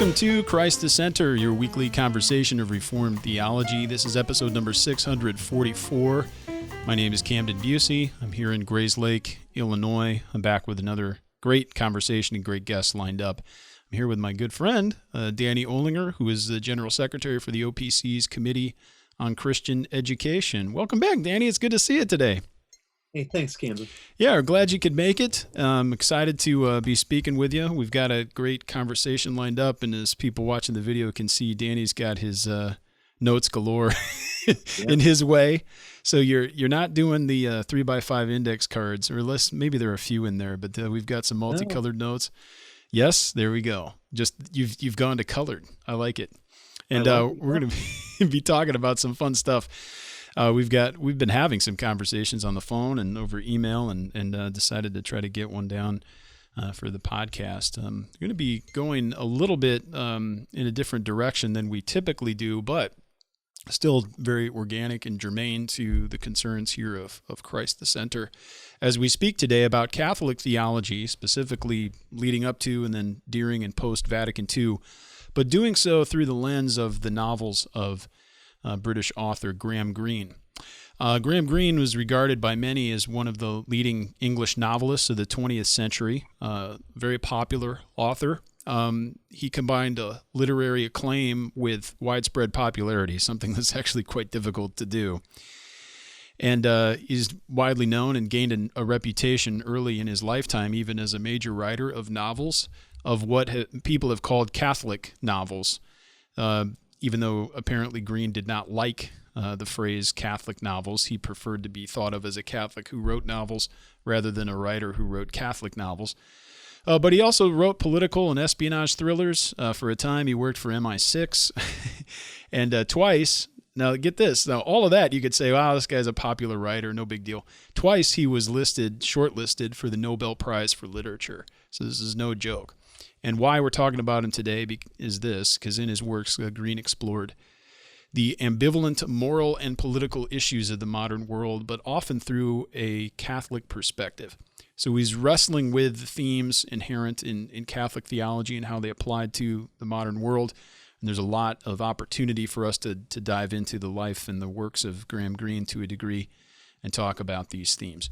Welcome to Christ the Center, your weekly conversation of Reformed theology. This is episode number 644. My name is Camden Busey. I'm here in Grayslake, Illinois. I'm back with another great conversation and great guests lined up. I'm here with my good friend, Danny Olinger, who is the General Secretary for the OPC's Committee on Christian Education. Welcome back, Danny. It's good to see you today. Hey, thanks, Camden. Yeah, we're glad you could make it. I'm excited to be speaking with you. We've got a great conversation lined up, and as people watching the video can see, Danny's got his notes galore in his way. So you're not doing the 3x5 index cards, or less. Maybe there are a few in there, but we've got some multicolored notes. Yes, there we go. Just you've gone to colored. I like it. And we're going to be talking about some fun stuff. We've been having some conversations on the phone and over email, and decided to try to get one down for the podcast. We're going to be going a little bit in a different direction than we typically do, but still very organic and germane to the concerns here of Christ the Center. As we speak today about Catholic theology, specifically leading up to and then during and post-Vatican II, but doing so through the lens of the novels of British author Graham Greene. Graham Greene was regarded by many as one of the leading English novelists of the 20th century, very popular author. He combined a literary acclaim with widespread popularity, something that's actually quite difficult to do. And he's widely known and gained a reputation early in his lifetime, even as a major writer of novels, of what people have called Catholic novels. Even though apparently Greene did not like the phrase Catholic novels, he preferred to be thought of as a Catholic who wrote novels rather than a writer who wrote Catholic novels. But he also wrote political and espionage thrillers. For a time, he worked for MI6. And twice, now get this, now all of that you could say, wow, this guy's a popular writer, no big deal. Twice he was shortlisted for the Nobel Prize for Literature. So this is no joke. And why we're talking about him today is this, because in his works, Greene explored the ambivalent moral and political issues of the modern world, but often through a Catholic perspective. So he's wrestling with the themes inherent in Catholic theology and how they apply to the modern world. And there's a lot of opportunity for us to dive into the life and the works of Graham Greene to a degree and talk about these themes.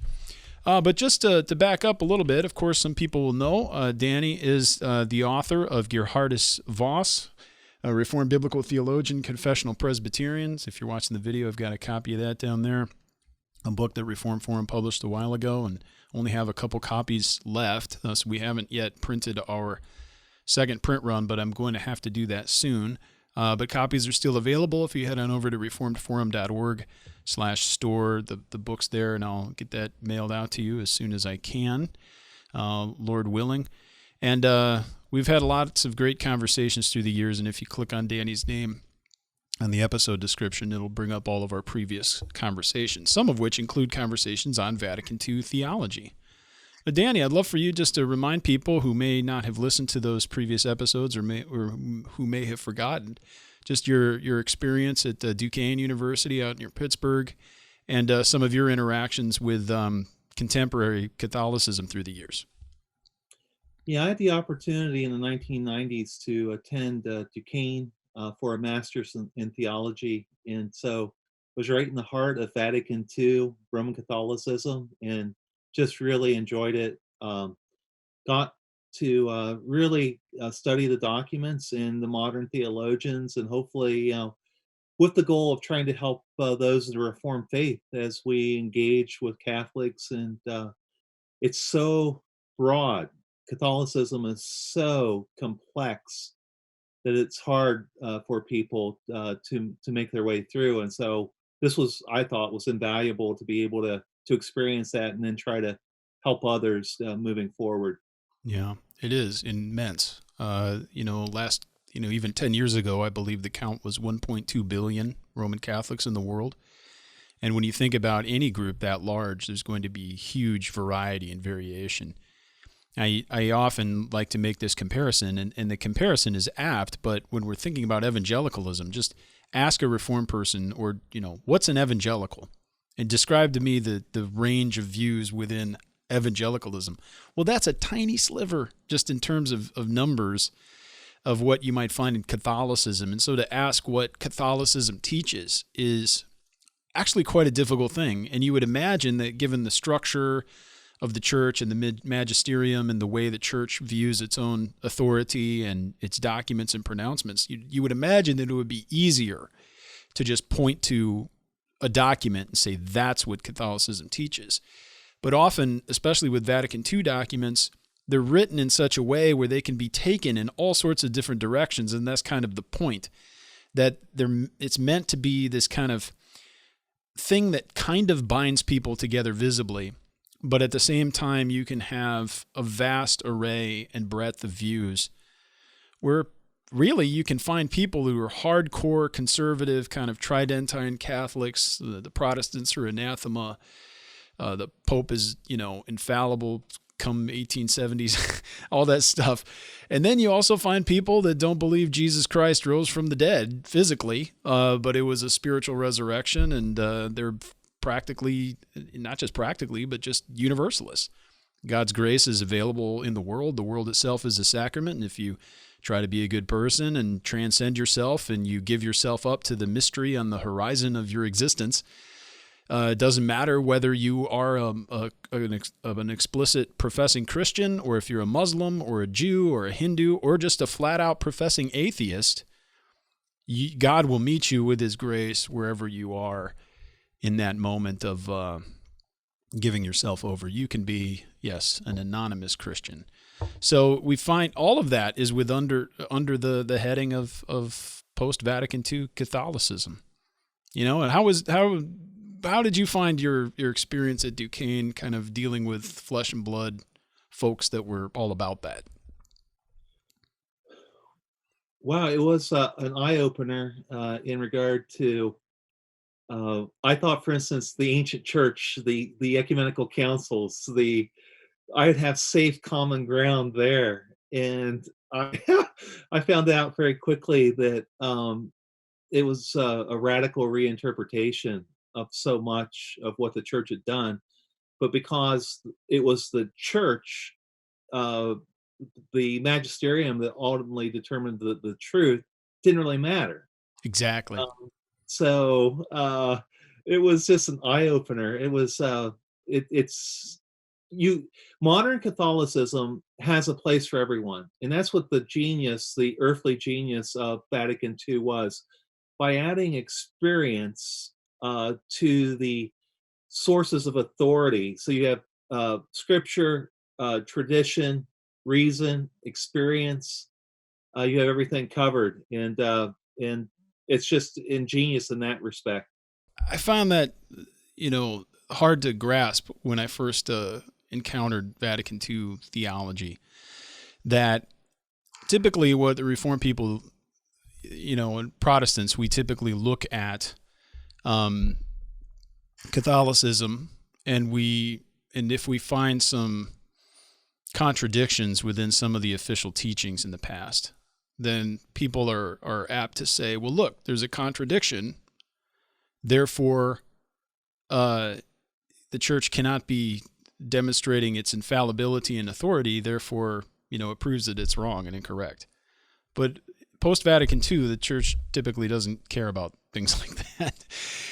But just to back up a little bit, of course, some people will know Danny is the author of Geerhardus Vos, a Reformed Biblical Theologian, Confessional Presbyterians. If you're watching the video, I've got a copy of that down there, a book that Reformed Forum published a while ago, and only have a couple copies left. So we haven't yet printed our second print run, but I'm going to have to do that soon. But copies are still available if you head on over to reformedforum.org/store, the book's there, and I'll get that mailed out to you as soon as I can, Lord willing. And we've had lots of great conversations through the years, and if you click on Danny's name on the episode description, it'll bring up all of our previous conversations, some of which include conversations on Vatican II theology. But Danny, I'd love for you just to remind people who may not have listened to those previous episodes or who may have forgotten, just your experience at Duquesne University out near Pittsburgh and some of your interactions with contemporary Catholicism through the years. Yeah, I had the opportunity in the 1990s to attend Duquesne for a master's in theology. And so I was right in the heart of Vatican II, Roman Catholicism, and just really enjoyed it. Got to really study the documents and the modern theologians, and hopefully with the goal of trying to help those in the Reformed faith as we engage with Catholics. And it's so broad. Catholicism is so complex that it's hard for people to make their way through. And so this I thought was invaluable to be able to experience that and then try to help others moving forward. Yeah, it is immense. Even 10 years ago, I believe the count was 1.2 billion Roman Catholics in the world. And when you think about any group that large, there's going to be huge variety and variation. I often like to make this comparison, and the comparison is apt, but when we're thinking about evangelicalism, just ask a Reformed person, or, what's an evangelical? And describe to me the range of views within evangelicalism. Well, that's a tiny sliver just in terms of numbers of what you might find in Catholicism. And so to ask what Catholicism teaches is actually quite a difficult thing. And you would imagine that given the structure of the church and the magisterium and the way the church views its own authority and its documents and pronouncements, you would imagine that it would be easier to just point to a document and say that's what Catholicism teaches. But often, especially with Vatican II documents, they're written in such a way where they can be taken in all sorts of different directions, and that's kind of the point, that it's meant to be this kind of thing that kind of binds people together visibly, but at the same time you can have a vast array and breadth of views where really you can find people who are hardcore conservative kind of tridentine Catholics. The Protestants are anathema. The Pope is, infallible come 1870s, all that stuff. And then you also find people that don't believe Jesus Christ rose from the dead physically, but it was a spiritual resurrection, and they're practically, not just practically, but just universalists. God's grace is available in the world. The world itself is a sacrament, and if you try to be a good person and transcend yourself and you give yourself up to the mystery on the horizon of your existence, it doesn't matter whether you are an explicit professing Christian, or if you're a Muslim or a Jew or a Hindu or just a flat-out professing atheist, God will meet you with his grace wherever you are in that moment of giving yourself over. You can be, yes, an anonymous Christian. So we find all of that is under the heading of post-Vatican II Catholicism. And how did you find your experience at Duquesne, kind of dealing with flesh and blood folks that were all about that? Wow, it was an eye-opener in regard to, I thought, for instance, the ancient church, the ecumenical councils, I'd have safe common ground there. And I found out very quickly that it was a radical reinterpretation of so much of what the church had done. But because it was the church, the magisterium that ultimately determined the truth, didn't really matter. Exactly. So it was just an eye-opener. It was modern Catholicism has a place for everyone, and that's what the earthly genius of Vatican II was. By adding experience to the sources of authority, so you have scripture, tradition, reason, experience. You have everything covered, and it's just ingenious in that respect. I found that hard to grasp when I first encountered Vatican II theology, that typically what the Reformed people, and Protestants, we typically look at Catholicism, and if we find some contradictions within some of the official teachings in the past, then people are apt to say, well, look, there's a contradiction, therefore the church cannot be demonstrating its infallibility and authority, therefore, it proves that it's wrong and incorrect. But post-Vatican II, the church typically doesn't care about things like that.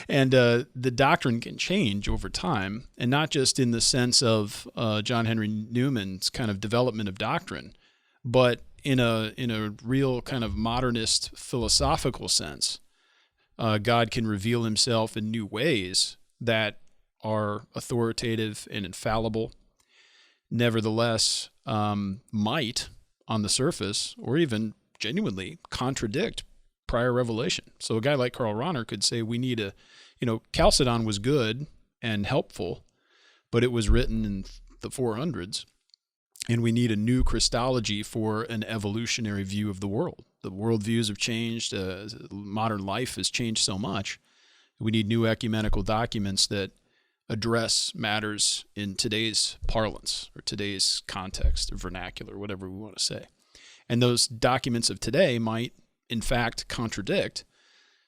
And the doctrine can change over time, and not just in the sense of John Henry Newman's kind of development of doctrine, but in a real kind of modernist philosophical sense. God can reveal himself in new ways that are authoritative and infallible, nevertheless might, on the surface, or even genuinely contradict prior revelation. So a guy like Karl Rahner could say we need Chalcedon was good and helpful, but it was written in the 400s, and we need a new Christology for an evolutionary view of the world. The worldviews have changed. Modern life has changed so much. We need new ecumenical documents that address matters in today's parlance or today's context or vernacular, whatever we want to say. And those documents of today might, in fact, contradict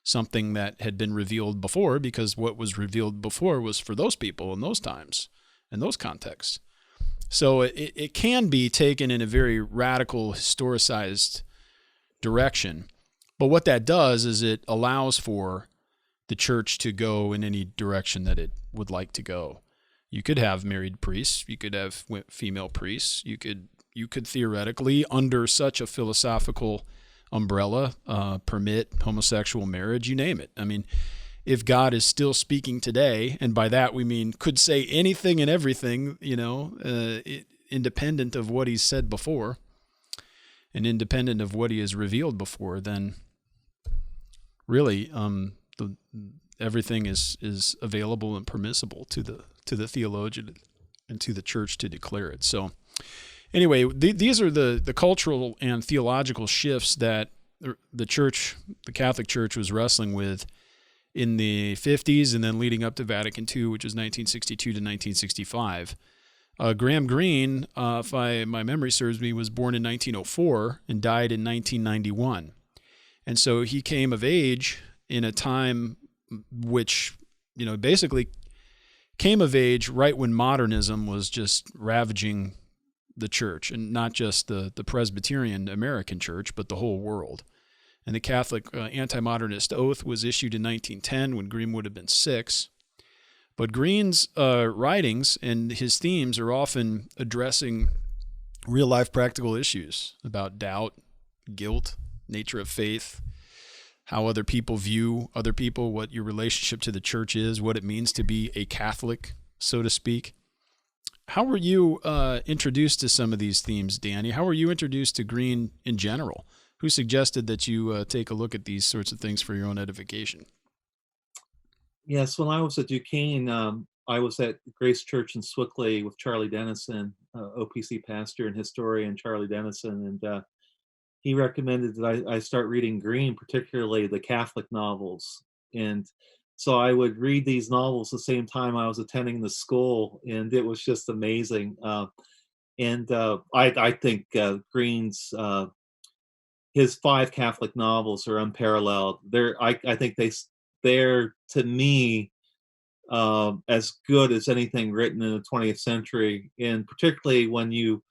something that had been revealed before, because what was revealed before was for those people in those times and those contexts. So it can be taken in a very radical, historicized direction. But what that does is it allows for the church to go in any direction that it would like to go. You could have married priests. You could have female priests. You could theoretically, under such a philosophical umbrella, permit homosexual marriage. You name it. I mean, if God is still speaking today, and by that we mean could say anything and everything, independent of what He's said before, and independent of what He has revealed before, then really, everything is available and permissible to the theologian and to the church to declare it. So, anyway, these are the cultural and theological shifts that the church, the Catholic Church, was wrestling with in the 50s and then leading up to Vatican II, which was 1962 to 1965. Graham Greene, if my memory serves me, was born in 1904 and died in 1991. And so he came of age in a time which, basically came of age right when modernism was just ravaging the church, and not just the Presbyterian American church, but the whole world. And the Catholic anti-modernist oath was issued in 1910 when Greene would have been 6. But Greene's writings and his themes are often addressing real-life practical issues about doubt, guilt, nature of faith, how other people view other people, what your relationship to the church is, what it means to be a Catholic, so to speak. How were you introduced to some of these themes, Danny? How were you introduced to Greene in general? Who suggested that you take a look at these sorts of things for your own edification? Yes, when I was at Duquesne, I was at Grace Church in Swickley with Charlie Dennison, OPC pastor and historian Charlie Dennison, and he recommended that I start reading Greene, particularly the Catholic novels. And so I would read these novels the same time I was attending the school, and it was just amazing. I think Greene's his 5 Catholic novels are unparalleled. I think they're to me as good as anything written in the 20th century, and particularly when you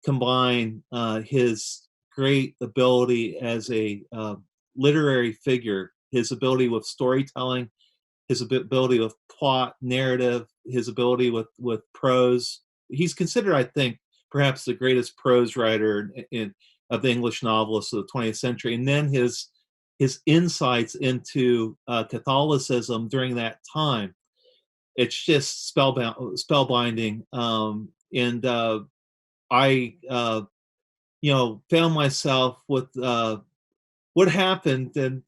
combine his great ability as a literary figure, his ability with storytelling, his ability with plot, narrative, his ability with prose. He's considered, I think, perhaps the greatest prose writer of the English novelists of the 20th century. And then his insights into Catholicism during that time, it's just spellbinding. I found myself with what happened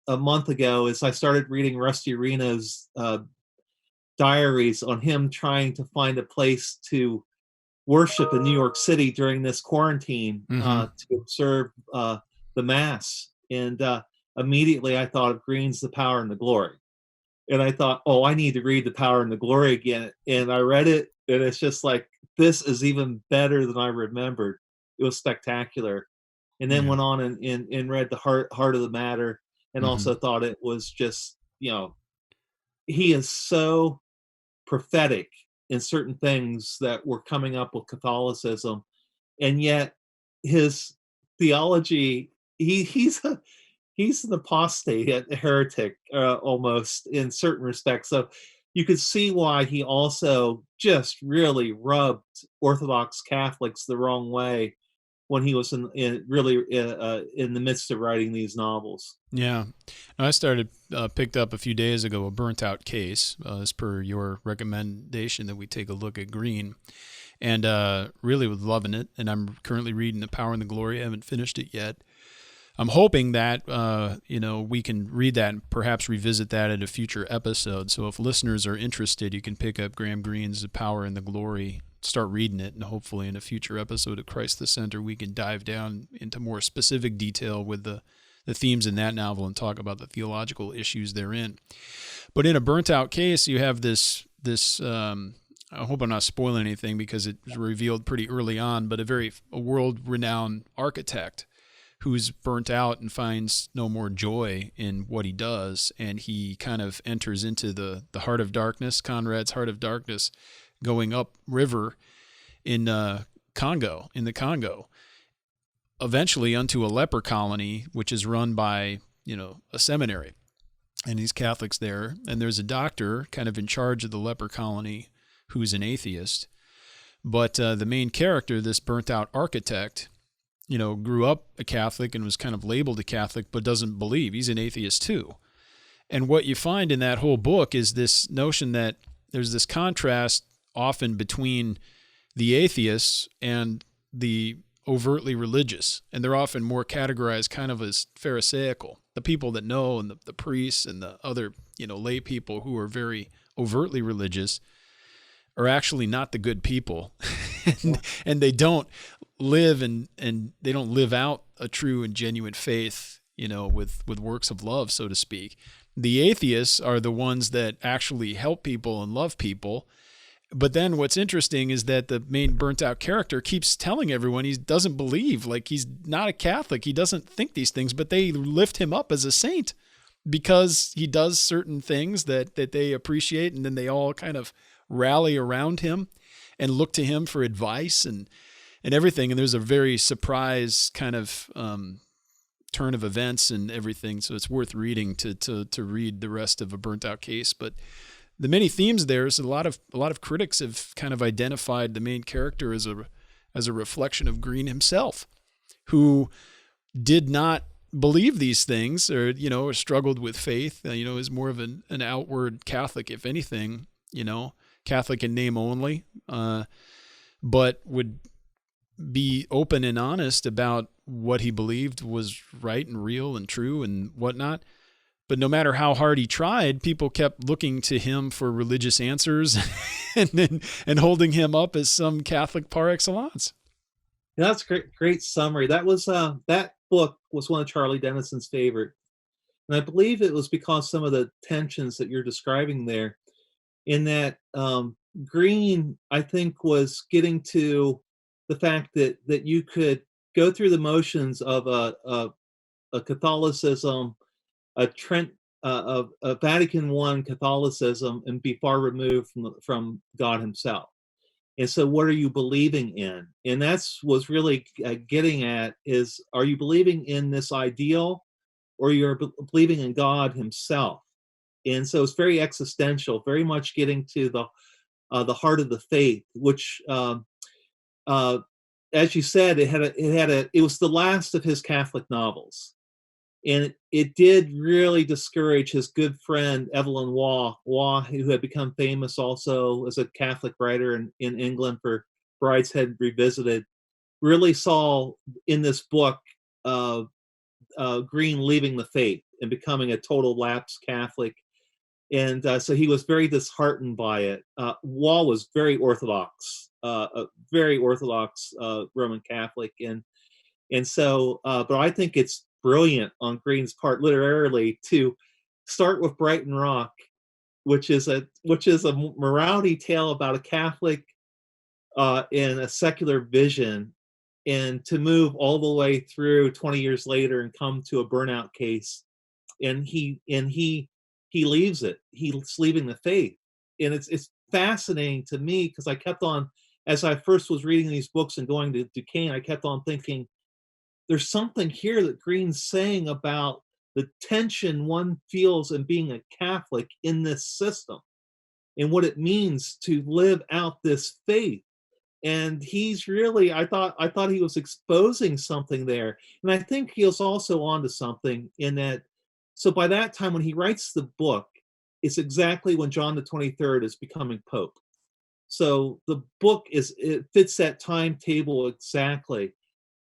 a month ago is I started reading Rusty Reno's diaries on him trying to find a place to worship in New York City during this quarantine, to observe the Mass. And immediately I thought of Greene's The Power and the Glory. And I thought, I need to read The Power and the Glory again. And I read it, and it's just like, this is even better than I remembered. It was spectacular. And then went on and read The Heart of the Matter, and also thought it was just, he is so prophetic in certain things that were coming up with Catholicism. And yet his theology, he's an apostate, a heretic, almost in certain respects. So you could see why he also just really rubbed Orthodox Catholics the wrong way when he was in the midst of writing these novels. Yeah. I picked up a few days ago a Burnt Out Case, as per your recommendation that we take a look at Greene, and really was loving it. And I'm currently reading The Power and the Glory. I haven't finished it yet. I'm hoping that, we can read that and perhaps revisit that in a future episode. So if listeners are interested, you can pick up Graham Greene's The Power and the Glory, start reading it, and hopefully in a future episode of Christ the Center, we can dive down into more specific detail with the themes in that novel and talk about the theological issues therein. But in A Burnt Out Case, you have this I hope I'm not spoiling anything because it was revealed pretty early on, but a world-renowned architect who's burnt out and finds no more joy in what he does, and he kind of enters into the heart of darkness, Conrad's heart of darkness, going up river in the Congo. eventually unto a leper colony, which is run by, a seminary. And these Catholics there, and there's a doctor kind of in charge of the leper colony who's an atheist. But the main character, this burnt-out architect, grew up a Catholic and was kind of labeled a Catholic, but doesn't believe. He's an atheist too. And what you find in that whole book is this notion that there's this contrast often between the atheists and the overtly religious, and they're often more categorized kind of as Pharisaical. The people that know, and the priests and the other, lay people who are very overtly religious are actually not the good people. and they don't live and they don't live out a true and genuine faith, with works of love, so to speak. The atheists are the ones that actually help people and love people. But then what's interesting is that the main burnt out character keeps telling everyone he doesn't believe, like he's not a Catholic. He doesn't think these things, but they lift him up as a saint because he does certain things that they appreciate. And then they all kind of rally around him and look to him for advice and everything. And there's a very surprise kind of turn of events and everything. So it's worth reading to read the rest of A Burnt Out Case. But the many themes there is a lot of critics have kind of identified the main character as a reflection of Greene himself, who did not believe these things or struggled with faith, is more of an outward Catholic, if anything, Catholic in name only, but would be open and honest about what he believed was right and real and true and whatnot. But no matter how hard he tried, people kept looking to him for religious answers and holding him up as some Catholic par excellence. Yeah, that's a great summary. That was that book was one of Charlie Dennison's favorite. And I believe it was because some of the tensions that you're describing there, in that Greene, I think, was getting to the fact that you could go through the motions of a Catholicism, a Vatican I Catholicism, and be far removed from God himself. And so what are you believing in? And that's was really getting at is, are you believing in this ideal, or you're believing in God himself? And so it's very existential, very much getting to the heart of the faith, which as you said, it was the last of his Catholic novels. And it did really discourage his good friend Evelyn Waugh, who had become famous also as a Catholic writer in England for Brideshead Revisited. Really saw in this book Greene leaving the faith and becoming a total lapsed Catholic. And so he was very disheartened by it. Waugh was very Orthodox, a very Orthodox Roman Catholic. And so, but I think it's brilliant on Greene's part literarily to start with Brighton Rock, which is a morality tale about a Catholic in a secular vision, and to move all the way through 20 years later and come to a burnout case, and he leaves it. He's leaving the faith, and it's fascinating to me because I kept on, as I first was reading these books and going to Duquesne, I kept on thinking, there's something here that Greene's saying about the tension one feels in being a Catholic in this system and what it means to live out this faith. And he's really, I thought he was exposing something there. And I think he was also onto something in that. So by that time, when he writes the book, it's exactly when John the 23rd is becoming Pope. So the book it fits that timetable exactly.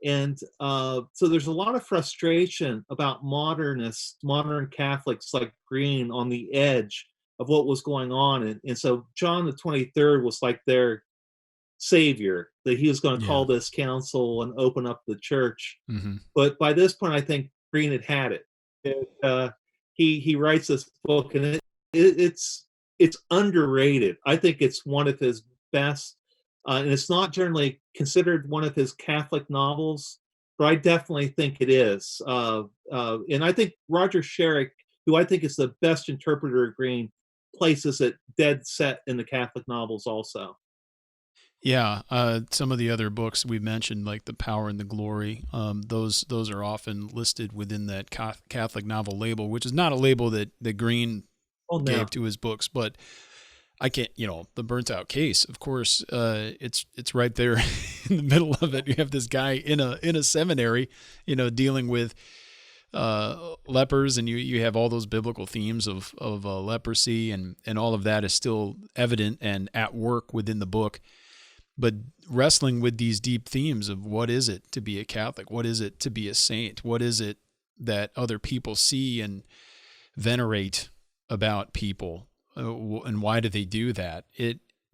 And so there's a lot of frustration about modern Catholics like Greene on the edge of what was going on. And so John the 23rd was like their savior, that he was going to call this council and open up the church. Mm-hmm. But by this point, I think Greene had it. He writes this book, and it's underrated. I think it's one of his best. And it's not generally considered one of his Catholic novels, but I definitely think it is. And I think Roger Sherrick, who I think is the best interpreter of Greene, places it dead set in the Catholic novels also. Yeah, some of the other books we mentioned, like The Power and the Glory, those are often listed within that Catholic novel label, which is not a label that Greene Oh gave no. to his books, but I can't, the Burnt Out Case, of course, it's right there in the middle of it. You have this guy in a seminary, dealing with lepers, and you have all those biblical themes of leprosy, and all of that is still evident and at work within the book. But wrestling with these deep themes of what is it to be a Catholic, what is it to be a saint, what is it that other people see and venerate about people, and why do they do that?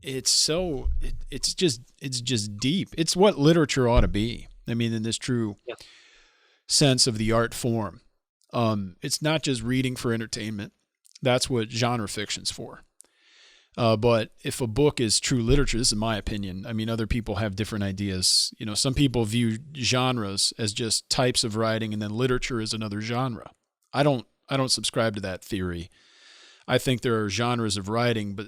It's just deep. It's what literature ought to be. I mean, in this true Yeah. sense of the art form. It's not just reading for entertainment. That's what genre fiction's for. But if a book is true literature, this is my opinion. I mean, other people have different ideas. Some people view genres as just types of writing, and then literature is another genre. I don't subscribe to that theory. I think there are genres of writing, but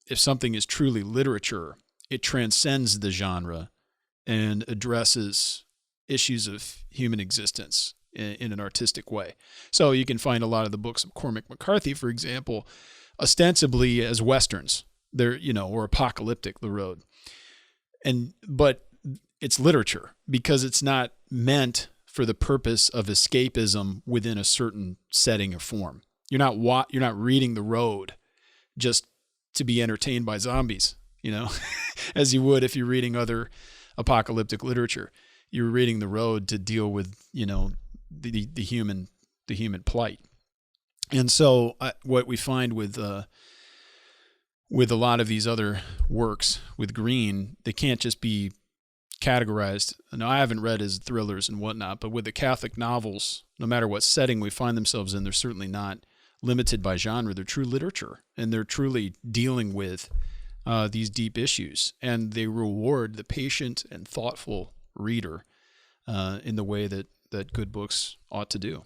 if something is truly literature, it transcends the genre and addresses issues of human existence in an artistic way. So you can find a lot of the books of Cormac McCarthy, for example, ostensibly as westerns. They're, or apocalyptic, the road. But it's literature because it's not meant for the purpose of escapism within a certain setting or form. You're not reading The Road just to be entertained by zombies, as you would if you're reading other apocalyptic literature. You're reading The Road to deal with, the human plight. And so what we find with a lot of these other works with Greene, they can't just be categorized. Now, I haven't read his thrillers and whatnot, but with the Catholic novels, no matter what setting we find themselves in, they're certainly not limited by genre. They're true literature, and they're truly dealing with these deep issues, and they reward the patient and thoughtful reader in the way that good books ought to do.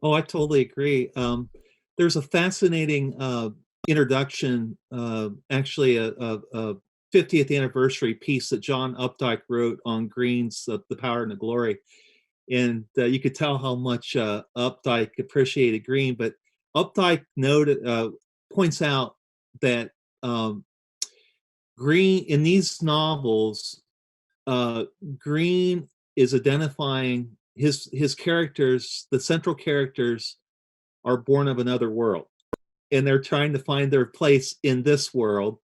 Oh, I totally agree. There's a fascinating introduction, actually a 50th anniversary piece that John Updike wrote on Greene's The Power and the Glory. And you could tell how much Updike appreciated Greene, but Updike points out that Greene, in these novels, Greene is identifying his characters. The central characters are born of another world, and they're trying to find their place in this world.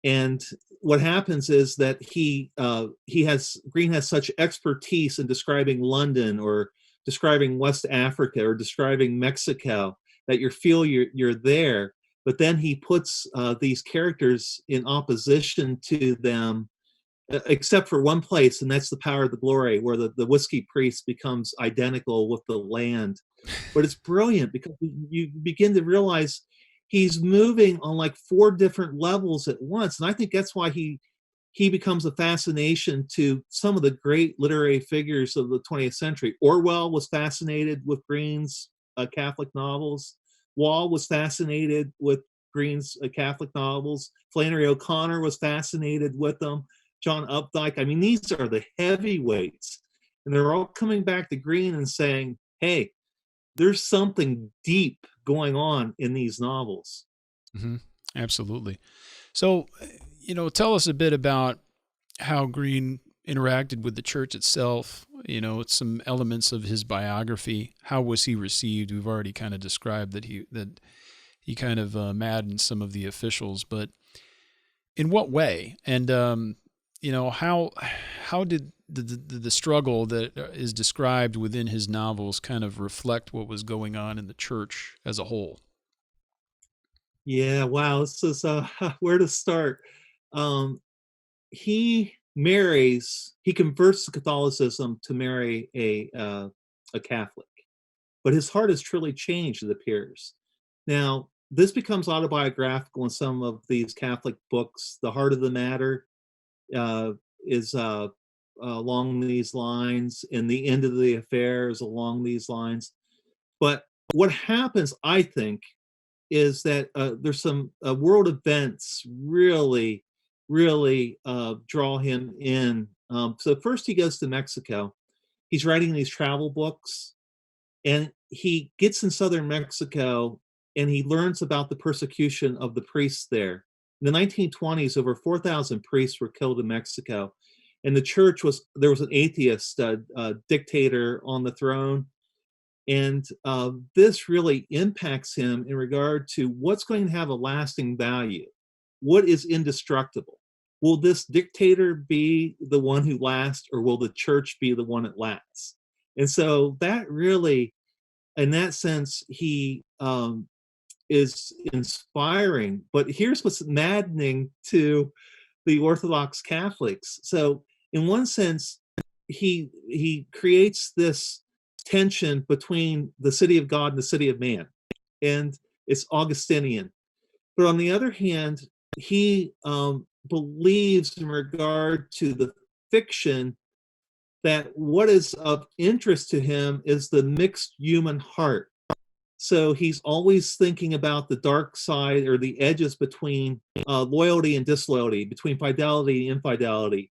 And what happens is that Greene has such expertise in describing London or describing West Africa or describing Mexico that you're there. But then he puts these characters in opposition to them, except for one place, and that's The Power of the Glory, where the whiskey priest becomes identical with the land. But it's brilliant because you begin to realize he's moving on like 4 different levels at once, and I think that's why he becomes a fascination to some of the great literary figures of the 20th century. Orwell was fascinated with Greene's Catholic novels. Wall was fascinated with Greene's Catholic novels. Flannery O'Connor was fascinated with them. John Updike. I mean, these are the heavyweights, and they're all coming back to Greene and saying, "Hey, there's something deep going on in these novels." Mm-hmm. Absolutely. So, tell us a bit about how Greene interacted with the church itself. Some elements of his biography. How was he received? We've already kind of described that he kind of maddened some of the officials, but in what way? And how did the struggle that is described within his novels kind of reflect what was going on in the church as a whole? Yeah, wow, this is where to start. Um, he converts to Catholicism to marry a Catholic, but his heart has truly changed, it appears. Now, this becomes autobiographical in some of these Catholic books. The Heart of the Matter uh, is along these lines, and The End of the Affair is along these lines. But what happens, I think, is that there's some world events really really draw him in. So first he goes to Mexico. He's writing these travel books, and he gets in southern Mexico and he learns about the persecution of the priests there. In the 1920s, over 4,000 priests were killed in Mexico. And the church there was an atheist dictator on the throne. And this really impacts him in regard to what's going to have a lasting value. What is indestructible? Will this dictator be the one who lasts, or will the church be the one that lasts? And so that really, in that sense, he is inspiring. But here's what's maddening to the Orthodox Catholics. So, in one sense, he creates this tension between the city of God and the city of man, and it's Augustinian. But on the other hand, he believes in regard to the fiction that what is of interest to him is the mixed human heart. So he's always thinking about the dark side, or the edges between loyalty and disloyalty, between fidelity and infidelity.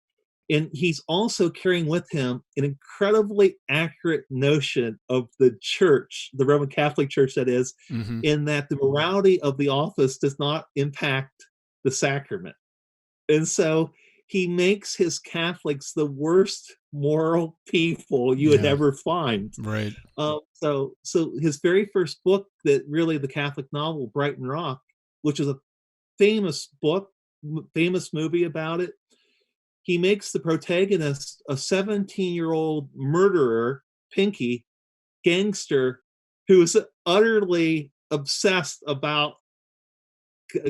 And he's also carrying with him an incredibly accurate notion of the church, the Roman Catholic Church, that is, in that the morality of the office does not impact the sacrament. And so he makes his Catholics the worst moral people you would ever find. Right. So his very first book, that really the Catholic novel, Brighton Rock, which is a famous book, famous movie about it, he makes the protagonist a 17-year-old murderer, Pinky, gangster, who is utterly obsessed about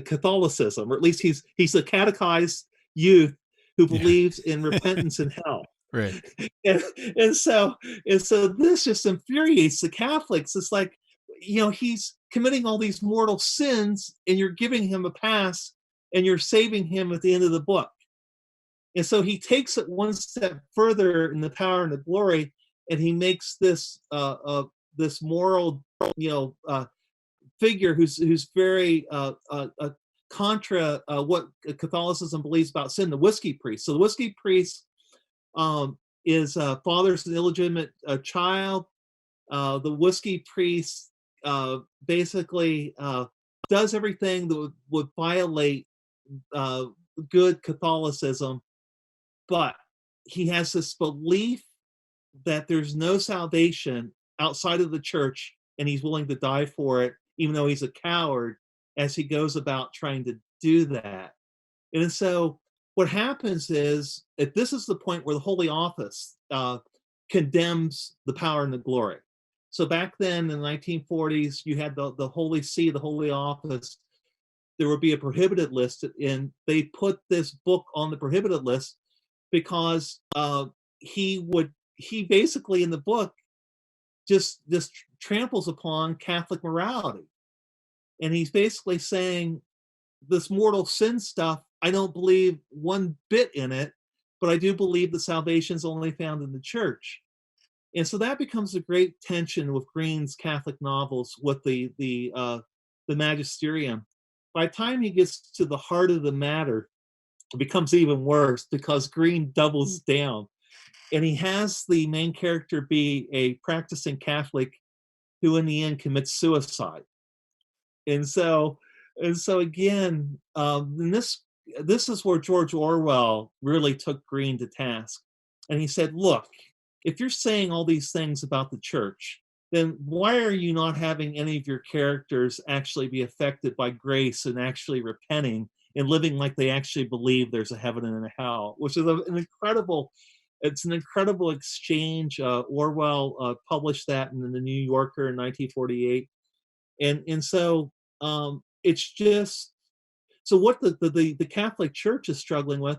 Catholicism, or at least he's a catechized youth who believes in repentance and hell. Right. And so this just infuriates the Catholics. It's like, he's committing all these mortal sins, and you're giving him a pass, and you're saving him at the end of the book. And so he takes it one step further in The Power and the Glory, and he makes this this moral, figure who's very contra what Catholicism believes about sin, the whiskey priest. So the whiskey priest is father's an illegitimate child. The whiskey priest basically does everything that would violate good Catholicism, but he has this belief that there's no salvation outside of the church, and he's willing to die for it, even though he's a coward, as he goes about trying to do that. And so what happens is, this is the point where the Holy Office condemns the Power and the Glory. So back then in the 1940s, you had the Holy See, the Holy Office. There would be a prohibited list, and they put this book on the prohibited list because he basically in the book just tramples upon Catholic morality. And he's basically saying, this mortal sin stuff, I don't believe one bit in it, but I do believe that salvation is only found in the church. And so that becomes a great tension with Greene's Catholic novels, with the magisterium. By the time he gets to the heart of the matter, it becomes even worse, because Greene doubles down. And he has the main character be a practicing Catholic who in the end commits suicide. And so again, this is where George Orwell really took Greene to task. And he said, look, if you're saying all these things about the church, then why are you not having any of your characters actually be affected by grace and actually repenting and living like they actually believe there's a heaven and a hell, which is an incredible exchange. Orwell published that in the New Yorker in 1948. And so it's just, so what the Catholic Church is struggling with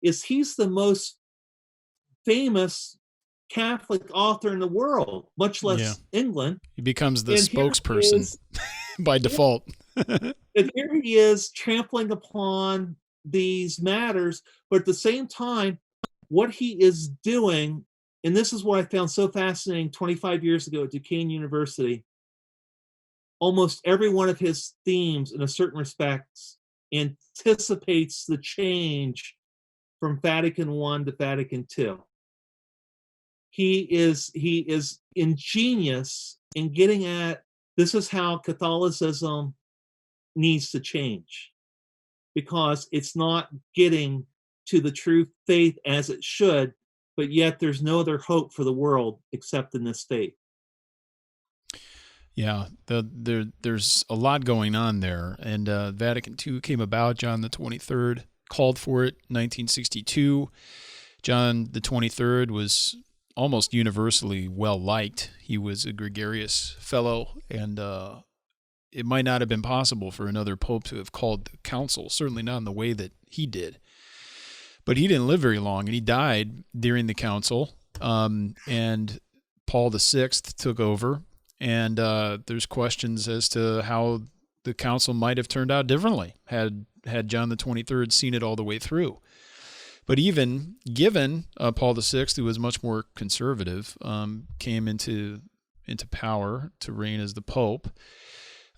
is, he's the most famous Catholic author in the world, much less England. He becomes the spokesperson by default. And here he is trampling upon these matters, but at the same time, what he is doing, and this is what I found so fascinating 25 years ago at Duquesne University, almost every one of his themes, in a certain respects, anticipates the change from Vatican I to Vatican II. He is ingenious in getting at, this is how Catholicism needs to change, because it's not getting to the true faith as it should, but yet there's no other hope for the world except in this faith. Yeah, there's a lot going on there, and Vatican II came about. John the 23rd called for it, 1962. John the 23rd was almost universally well liked. He was a gregarious fellow, and it might not have been possible for another pope to have called the council, certainly not in the way that he did. But he didn't live very long, and he died during the council, and Paul VI took over. And there's questions as to how the council might have turned out differently had John the 23rd seen it all the way through. But even given Paul VI, who was much more conservative, came into power to reign as the Pope,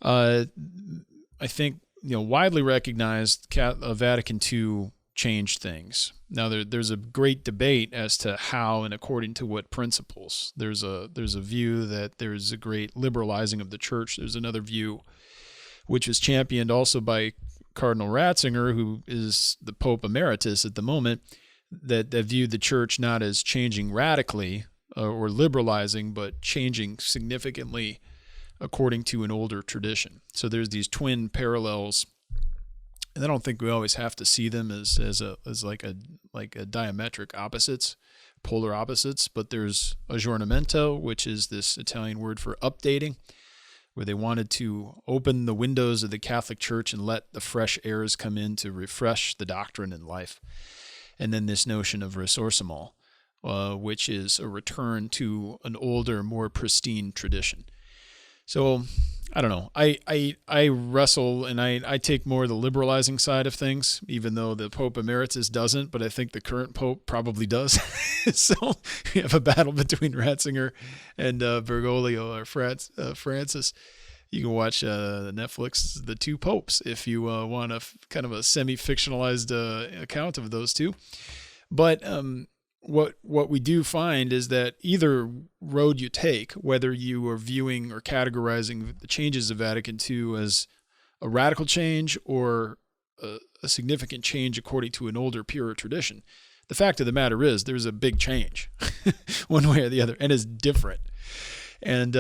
I think widely recognized Vatican II changed things. Now there's a great debate as to how and according to what principles. There's a view that there's a great liberalizing of the church. There's another view, which is championed also by Cardinal Ratzinger, who is the Pope Emeritus at the moment, that viewed the church not as changing radically or liberalizing, but changing significantly according to an older tradition. So there's these twin parallels. And I don't think we always have to see them as like a diametric opposites, polar opposites, but there's aggiornamento, which is this Italian word for updating, where they wanted to open the windows of the Catholic Church and let the fresh airs come in to refresh the doctrine and life. And then this notion of risorgimento, which is a return to an older, more pristine tradition. So I don't know. I wrestle, and I take more the liberalizing side of things, even though the Pope Emeritus doesn't, but I think the current Pope probably does. So we have a battle between Ratzinger and Bergoglio or Francis. You can watch Netflix, The Two Popes, if you want a kind of a semi-fictionalized account of those two. But what we do find is that either road you take, whether you are viewing or categorizing the changes of Vatican II as a radical change or a significant change according to an older, purer tradition, the fact of the matter is there's a big change one way or the other, and it's different. And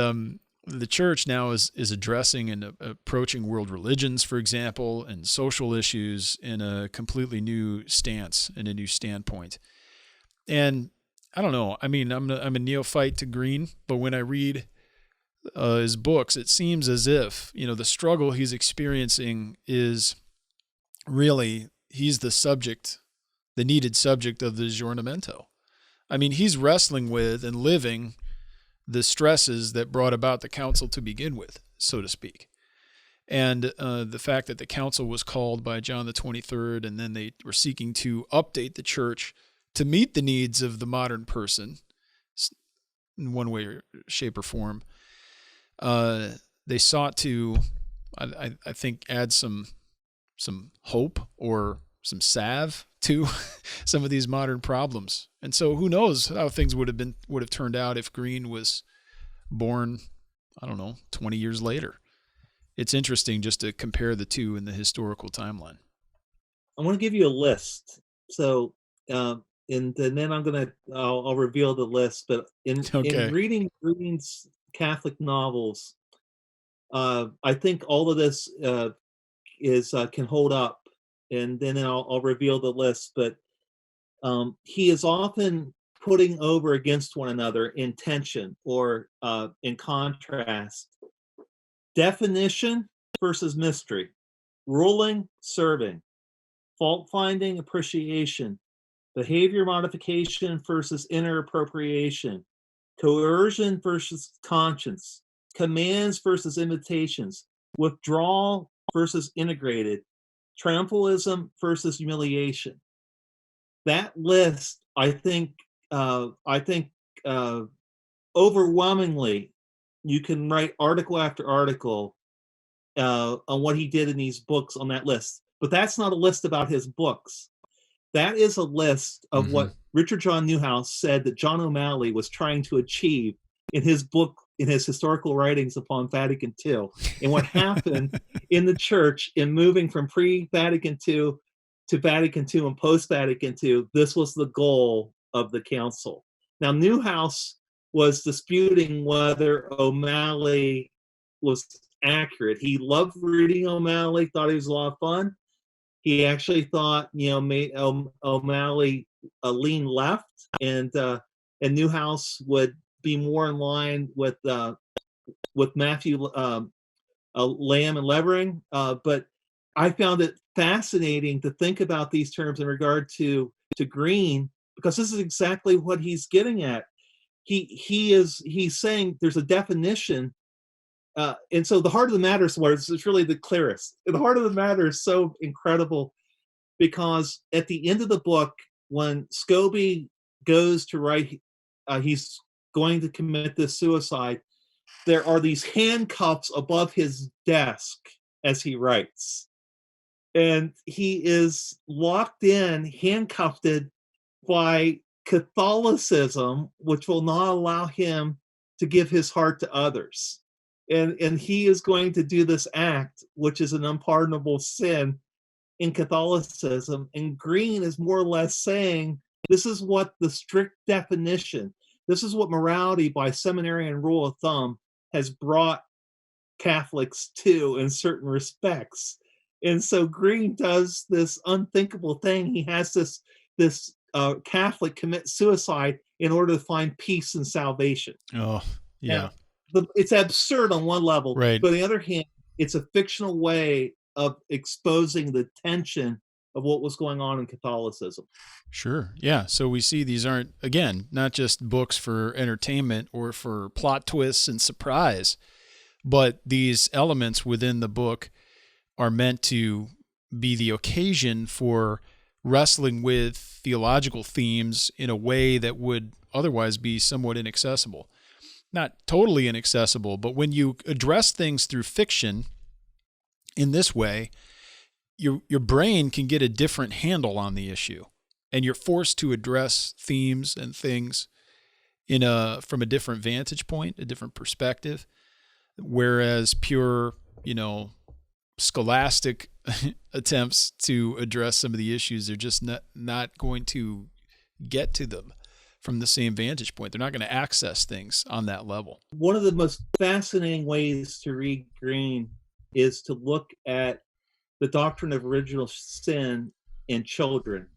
the church now is addressing and approaching world religions, for example, and social issues in a completely new stance and a new standpoint. And I don't know. I mean, I'm a neophyte to Greene, but when I read his books, it seems as if the struggle he's experiencing is really he's the subject, the needed subject of the aggiornamento. I mean, he's wrestling with and living the stresses that brought about the council to begin with, so to speak. And the fact that the council was called by John the 23rd, and then they were seeking to update the church to meet the needs of the modern person in one way or shape or form. They sought to, I think, add some hope or some salve to some of these modern problems. And so who knows how things would have turned out if Greene was born, 20 years later. It's interesting just to compare the two in the historical timeline. I want to give you a list. So, and then I'll reveal the list. But in reading Greene's Catholic novels, I think all of this can hold up. And then I'll reveal the list. But he is often putting over against one another in tension or in contrast. Definition versus mystery. Ruling, serving. Fault finding, appreciation. Behavior modification versus inner appropriation. Coercion versus conscience. Commands versus invitations. Withdrawal versus integrated. Triumphalism versus humiliation. That list, I think overwhelmingly, you can write article after article on what he did in these books on that list. But that's not a list about his books. That is a list of what Richard John Newhouse said that John O'Malley was trying to achieve in his book, in his historical writings upon Vatican II, and what happened in the church in moving from pre-Vatican II to Vatican II and post-Vatican II. This was the goal of the council. Now, Newhouse was disputing whether O'Malley was accurate. He loved reading O'Malley, thought he was a lot of fun. He actually thought, O'Malley leaned left, and Newhouse would be more in line with Matthew Lamb and Levering. But I found it fascinating to think about these terms in regard to Greene, because this is exactly what he's getting at. He's saying there's a definition. And so the heart of the matter is really the clearest. And the heart of the matter is so incredible, because at the end of the book, when Scobie goes to write, he's going to commit this suicide, there are these handcuffs above his desk as he writes. And he is locked in, handcuffed by Catholicism, which will not allow him to give his heart to others. And he is going to do this act, which is an unpardonable sin in Catholicism. And Greene is more or less saying, this is what the strict definition, this is what morality by seminarian rule of thumb has brought Catholics to in certain respects. And so Greene does this unthinkable thing. He has this Catholic commit suicide in order to find peace and salvation. Oh, yeah. It's absurd on one level, right. But on the other hand, it's a fictional way of exposing the tension of what was going on in Catholicism. Sure. Yeah. So we see these aren't, again, not just books for entertainment or for plot twists and surprise, but these elements within the book are meant to be the occasion for wrestling with theological themes in a way that would otherwise be somewhat inaccessible. Not totally inaccessible, but when you address things through fiction in this way, your brain can get a different handle on the issue, and you're forced to address themes and things from a different vantage point, a different perspective, whereas pure, scholastic attempts to address some of the issues are just not going to get to them from the same vantage point. They're not going to access things on that level. One of the most fascinating ways to read Greene is to look at the doctrine of original sin in children,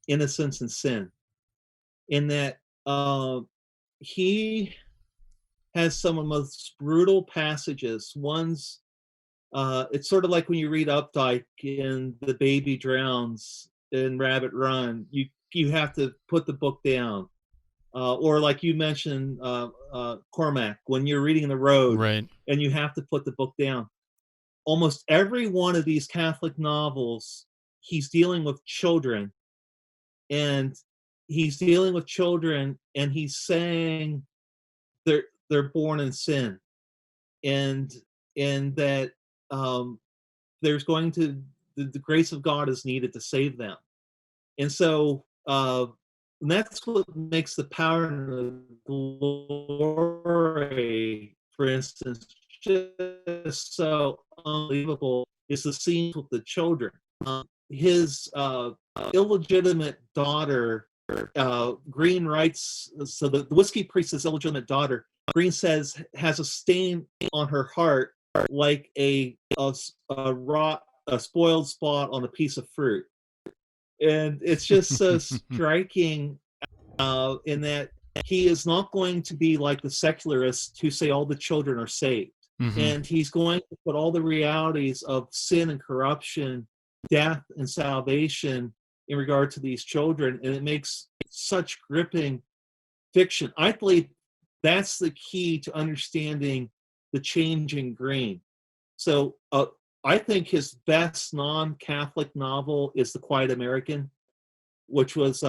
innocence and sin, in that he has some of the most brutal passages. One's, it's sort of like when you read Updike in The Baby Drowns in Rabbit Run, you have to put the book down. Or like you mentioned, Cormac, when you're reading The Road, right, and you have to put the book down. Almost every one of these Catholic novels, he's dealing with children, and he's saying they're born in sin, and that there's going to the grace of God is needed to save them, and so. And that's what makes the power and the glory, for instance, just so unbelievable, is the scenes with the children. His illegitimate daughter, Greene writes, so the whiskey priestess' illegitimate daughter, Greene says, has a stain on her heart like a spoiled spot on a piece of fruit. And it's just so striking in that he is not going to be like the secularists who say all the children are saved. Mm-hmm. And he's going to put all the realities of sin and corruption, death and salvation in regard to these children. And it makes such gripping fiction. I believe that's the key to understanding the change in Greene. So I think his best non-Catholic novel is The Quiet American, which was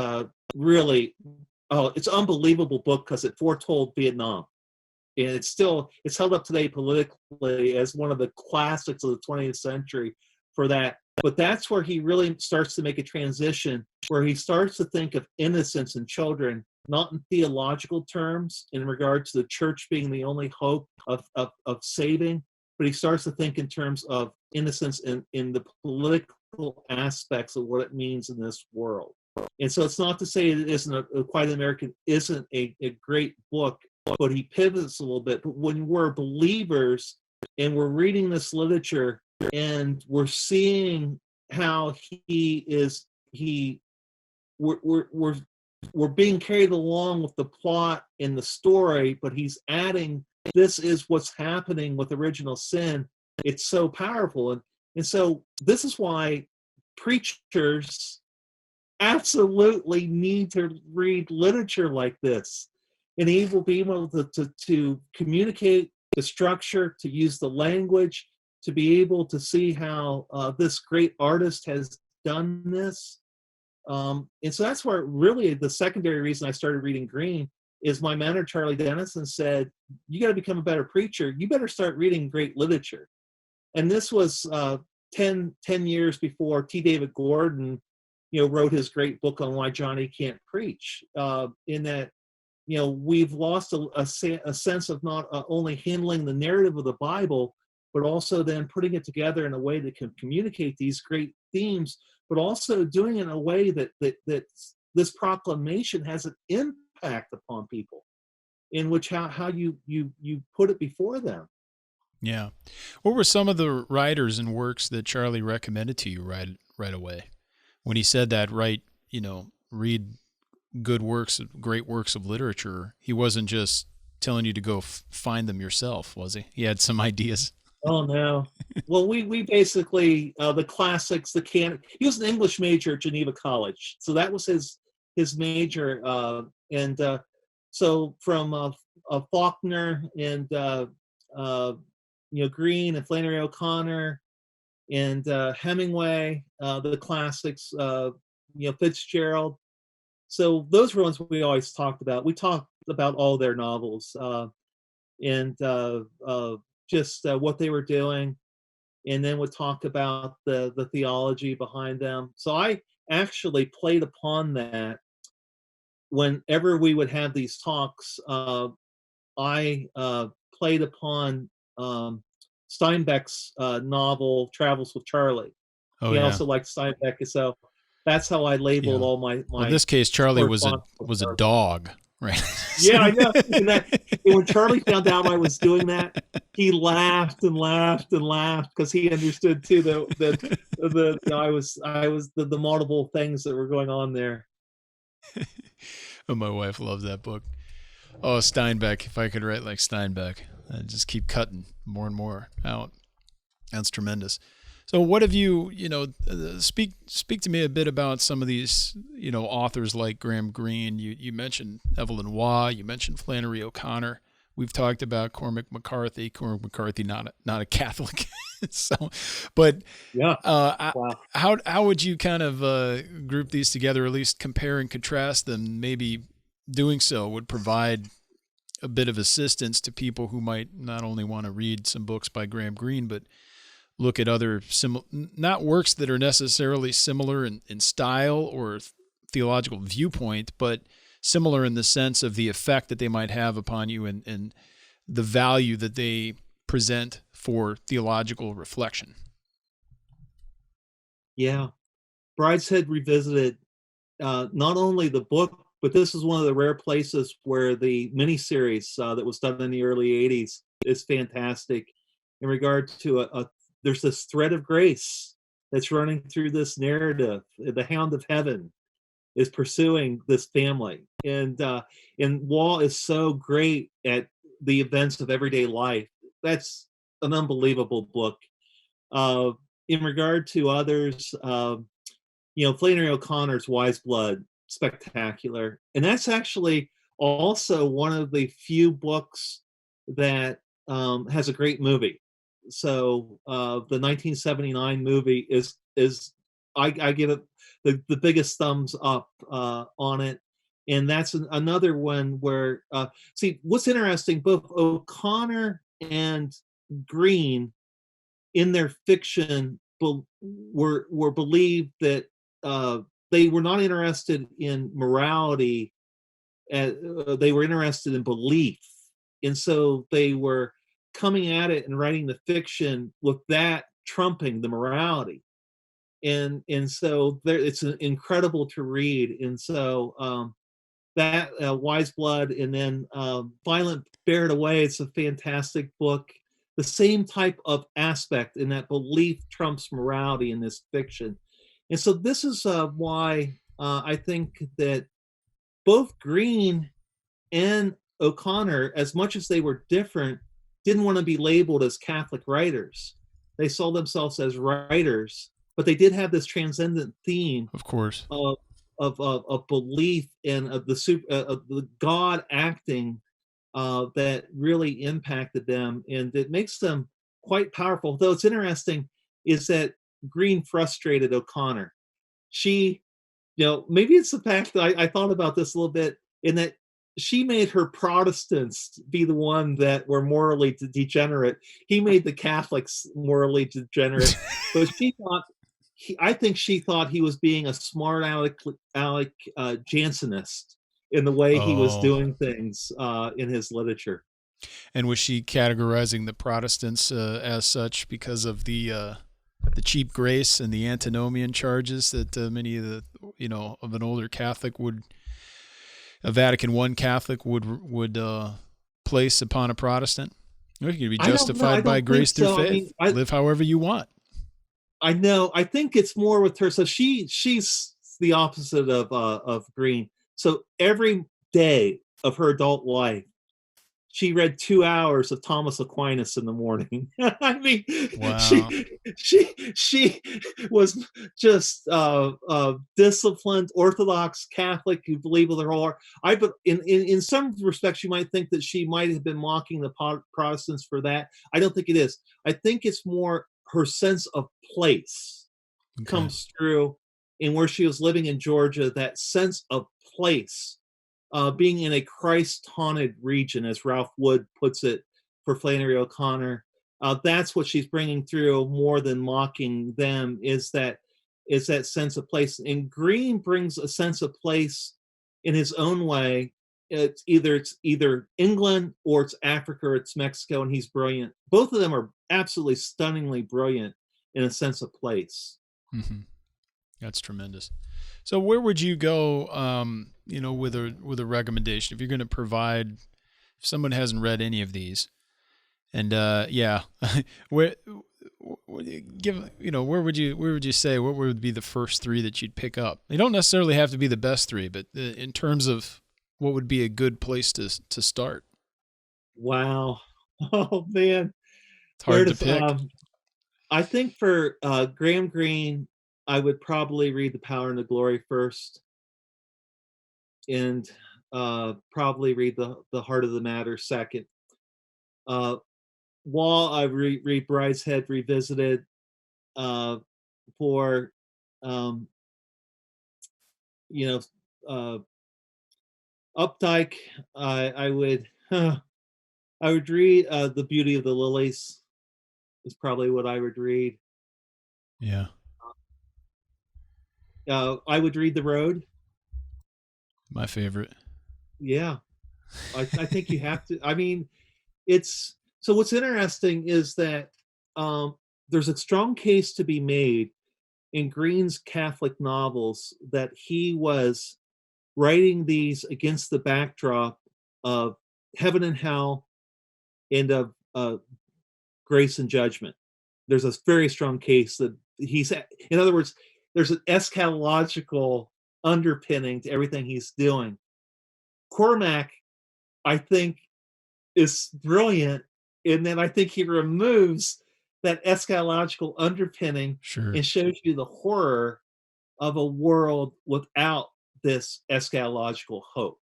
really, it's an unbelievable book because it foretold Vietnam. And it's held up today politically as one of the classics of the 20th century for that But that's where he really starts to make a transition, where he starts to think of innocence in children, not in theological terms, in regard to the church being the only hope of saving, but he starts to think in terms of innocence in the political aspects of what it means in this world. And so it's not to say it isn't a Quiet American isn't a great book, but he pivots a little bit. But when we're believers and we're reading this literature and we're seeing how we're being carried along with the plot in the story, but he's adding, this is what's happening with original sin. It's so powerful. And so this is why preachers absolutely need to read literature like this. And he will be able to communicate the structure, to use the language, to be able to see how this great artist has done this. And so that's where really the secondary reason I started reading Greene is my mentor, Charlie Dennison, said, you got to become a better preacher. You better start reading great literature. And this was 10 years before T. David Gordon, wrote his great book on why Johnny can't preach. In that, we've lost a sense of not only handling the narrative of the Bible, but also then putting it together in a way that can communicate these great themes, but also doing it in a way that this proclamation has an impact upon people, in which how you put it before them. Yeah. What were some of the writers and works that Charlie recommended to you right away? When he said that, read good works, great works of literature, he wasn't just telling you to go find them yourself, was he? He had some ideas. Oh no. Well, we basically the classics, he was an English major at Geneva College, so that was his major, and so from Faulkner and Greene and Flannery O'Connor and Hemingway, the classics, Fitzgerald. So those were ones we always talked about. We talked about all their novels and just what they were doing, and then would talk about the theology behind them. So I actually played upon that whenever we would have these talks. I played upon Steinbeck's novel Travels with Charlie. Oh, he yeah. also liked Steinbeck, so that's how I labeled all my. Well, in this case, Charlie was a dog, right? Yeah, I know. And when Charlie found out I was doing that, he laughed and laughed and laughed because he understood too that I was the multiple things that were going on there. Oh, my wife loves that book. Oh, Steinbeck! If I could write like Steinbeck, I'd just keep cutting more and more out. That's tremendous. So what have you, speak to me a bit about some of these, authors like Graham Greene. You mentioned Evelyn Waugh, you mentioned Flannery O'Connor. We've talked about Cormac Mccarthy. Cormac McCarthy, not a Catholic. So, but yeah, wow. How would you kind of group these together, or at least compare and contrast them? Maybe doing so would provide a bit of assistance to people who might not only want to read some books by Graham Greene, but look at other not works that are necessarily similar in style or theological viewpoint, but similar in the sense of the effect that they might have upon you and the value that they present for theological reflection. Yeah. Brideshead Revisited, not only the book, but this is one of the rare places where the miniseries that was done in the early 80s is fantastic in regard to there's this thread of grace that's running through this narrative. The Hound of Heaven is pursuing this family, and Waugh is so great at the events of everyday life. That's an unbelievable book. In regard to others, Flannery O'Connor's Wise Blood, spectacular, and that's actually also one of the few books that has a great movie. So the 1979 movie is I give it the biggest thumbs up on it, and that's another one where see what's interesting. Both O'Connor and Greene in their fiction were believed that they were not interested in morality. They were interested in belief, and so they were coming at it and writing the fiction with that trumping the morality. And so there, it's incredible to read. And so that Wise Blood, and then Violent Bear It Away. It's a fantastic book. The same type of aspect in that belief trumps morality in this fiction. And so this is why I think that both Greene and O'Connor, as much as they were different, didn't want to be labeled as Catholic writers. They saw themselves as writers, but they did have this transcendent theme Of course. of belief and of the God acting that really impacted them, and it makes them quite powerful. Though it's interesting is that Greene frustrated O'Connor. She, maybe it's the fact that I thought about this a little bit, in that she made her Protestants be the one that were morally degenerate. He made the Catholics morally degenerate. But I think she thought he was being a smart aleck Jansenist in the way he was doing things in his literature. And was she categorizing the Protestants as such because of the cheap grace and the antinomian charges that many of the of an older Catholic a Vatican I Catholic would place upon a Protestant? You can be justified by grace through faith. Live however you want. I know. I think it's more with her. So she's the opposite of Greene. So every day of her adult life, she read 2 hours of Thomas Aquinas in the morning. I mean, wow. she was just disciplined Orthodox Catholic who believed with her whole heart. But in some respects, you might think that she might have been mocking the Protestants for that. I don't think it is. I think it's more her sense of place comes through in where she was living in Georgia. That sense of place. Being in a Christ-haunted region, as Ralph Wood puts it for Flannery O'Connor, that's what she's bringing through more than mocking them. Is that sense of place? And Greene brings a sense of place in his own way. It's either England or it's Africa or it's Mexico, and he's brilliant. Both of them are absolutely stunningly brilliant in a sense of place. Mm-hmm. That's tremendous. So where would you go, with a recommendation if you're going to provide, if someone hasn't read any of these, and where would you say, what would be the first 3 that you'd pick up? They don't necessarily have to be the best 3, but in terms of what would be a good place to start. Wow. Oh man. It's hard to pick. I think for Graham Greene, I would probably read The Power and the Glory first, and probably read the Heart of the Matter second. While I read Brideshead Revisited, for Updike, I would read The Beauty of the Lilies. Is probably what I would read. Yeah. I would read The Road. My favorite. Yeah. I think you have to. I mean, so what's interesting is that there's a strong case to be made in Greene's Catholic novels that he was writing these against the backdrop of heaven and hell and of grace and judgment. There's a very strong case that in other words, there's an eschatological underpinning to everything he's doing. Cormac, I think, is brilliant, and then I think he removes that eschatological underpinning and shows you the horror of a world without this eschatological hope.